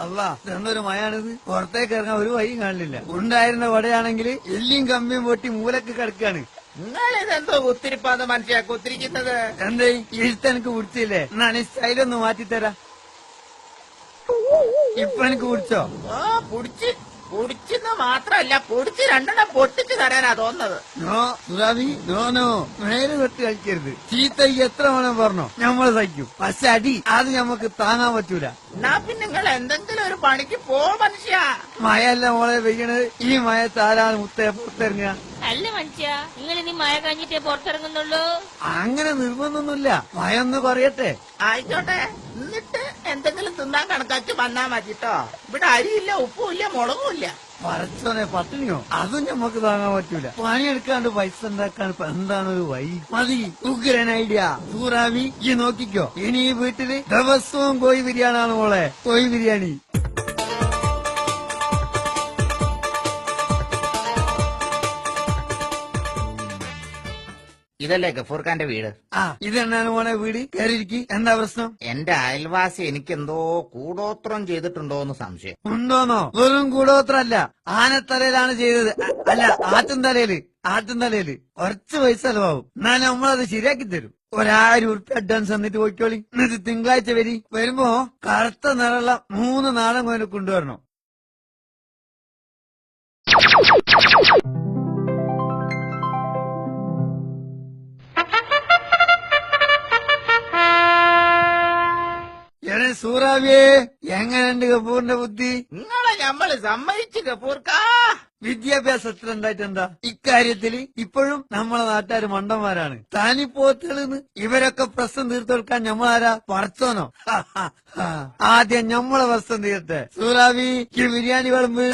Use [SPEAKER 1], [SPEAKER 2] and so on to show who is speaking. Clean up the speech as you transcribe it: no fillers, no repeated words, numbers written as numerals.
[SPEAKER 1] അല്ല എന്നൊരു മയാണിത്. പുറത്തേക്ക് ഇറങ്ങാൻ ഒരു വഴിയും കാണില്ല. ഉണ്ടായിരുന്ന വടയാണെങ്കിൽ എല്ലിയും കമ്പിയും പൊട്ടി മൂലക്ക് കിടക്കാണ്.
[SPEAKER 2] നിങ്ങളിതെന്തോ കുത്തിരിപ്പാന്ന് മനുഷ്യ കുത്തിരിക്കുന്നത്?
[SPEAKER 1] എന്തേ എഴുത്തെനിക്ക് കുടിച്ചില്ലേ? എന്നാണ് ഈ സ്റ്റൈലൊന്ന് മാറ്റിത്തരാ. ഇപ്പൊ എനിക്ക് കുടിച്ചോ?
[SPEAKER 2] ഓ കുടിച്ചെന്ന് മാത്രല്ല പൊടിച്ച് രണ്ടെണ്ണം പൊട്ടിച്ച് തരാനാ തോന്നുന്നത്.
[SPEAKER 1] നോ സുറാബി, നോ നേരെ തൊട്ട് കളിക്കരുത്. ചീത്ത എത്ര വേണം പറഞ്ഞോ, ഞമ്മള് സഹിക്കും. പക്ഷെ അടി അത് ഞമ്മക്ക് താങ്ങാൻ പറ്റൂല.
[SPEAKER 2] എന്നാ പിന്നെ നിങ്ങൾ എന്തെങ്കിലും ഒരു പണിക്ക് പോ മനുഷ്യ.
[SPEAKER 1] മഴയല്ല മോളെ പെയ്യണത്. ഈ മഴത്ത് ആരാണ് മുത്തേ പുറത്തിറങ്ങുക?
[SPEAKER 3] അല്ല മനുഷ്യ, നിങ്ങൾ ഇനി മഴ കഴിഞ്ഞിട്ടേ പുറത്തിറങ്ങുന്നുള്ളൂ?
[SPEAKER 1] അങ്ങനെ നിർബന്ധമൊന്നുമില്ല. മഴ ഒന്ന് കുറയട്ടെ.
[SPEAKER 2] ആയിക്കോട്ടെ, എന്നിട്ട് എന്തെങ്കിലും തിന്നാൻ കണക്കാക്കി വന്നാ മതിട്ടോ. ഇവിടെ അരിയില്ല, ഉപ്പുമില്ല, മുളകുമില്ല.
[SPEAKER 1] പറച്ചോനെ പട്ടിണിയോ? അതും ഞമ്മക്ക് താങ്ങാൻ പറ്റൂല. പണിയെടുക്കാണ്ട് പൈസ ഉണ്ടാക്കാൻ ഇപ്പൊ എന്താണ് ഒരു വഴി? മതി ഉഗ്രൻ ഐഡിയ. സൂറാവി ഈ നോക്കിക്കോ, ഇനി ഈ വീട്ടില് ദിവസവും കോഴി ബിരിയാണിയാണ് മോളെ. കോഴി ബിരിയാണി.
[SPEAKER 2] ഇതല്ലേ ഗഫൂർഖാന്റെ വീട്?
[SPEAKER 1] ഇതെന്നാണ് മോളെ വീട്? കയറിയിരിക്കും. എന്താ പ്രശ്നം?
[SPEAKER 2] എന്റെ അയൽവാസി എനിക്കെന്തോ കൂടോത്രം ചെയ്തിട്ടുണ്ടോ എന്ന് സംശയം.
[SPEAKER 1] ഉണ്ടോന്നോ? വെറും കൂടോത്രല്ല, ആനത്തലയിലാണ് ചെയ്തത്. അല്ല, ആട്ടുംതലയില് കുറച്ച് പൈസ ചെലവാകും. എന്നാലും നമ്മളത് ശരിയാക്കി തരും. 1000 ഉറുപ്പ്യ അഡ്വാൻസ് തന്നിട്ട് പോയിക്കോളി. എന്നിട്ട് തിങ്കളാഴ്ച വരുമ്പോ കറുത്ത നിറമുള്ള 3 നാടൻ കോയിനെ കൊണ്ടുവരണം. സൂറാവിയെ എങ്ങനെയുണ്ട് ഗഫൂറിന്റെ ബുദ്ധി?
[SPEAKER 2] നിങ്ങളെ ഞമ്മള് സമ്മതിച്ചു ഗഫൂർക്ക.
[SPEAKER 1] വിദ്യാഭ്യാസത്തിൽ എന്താ ഇക്കാര്യത്തില് ഇപ്പോഴും നമ്മളെ നാട്ടുകാർ മണ്ടന്മാരാണ്. താനിപ്പോത്തെളിന്ന് ഇവരൊക്കെ പ്രശ്നം തീർത്തെടുക്കാൻ ഞമ്മളാരാ? പറച്ചോനോ? ആദ്യം ഞമ്മളെ പ്രശ്നം തീർത്തെ. സൂറാവി ഈ ബിരിയാണി വിളമ്പ്.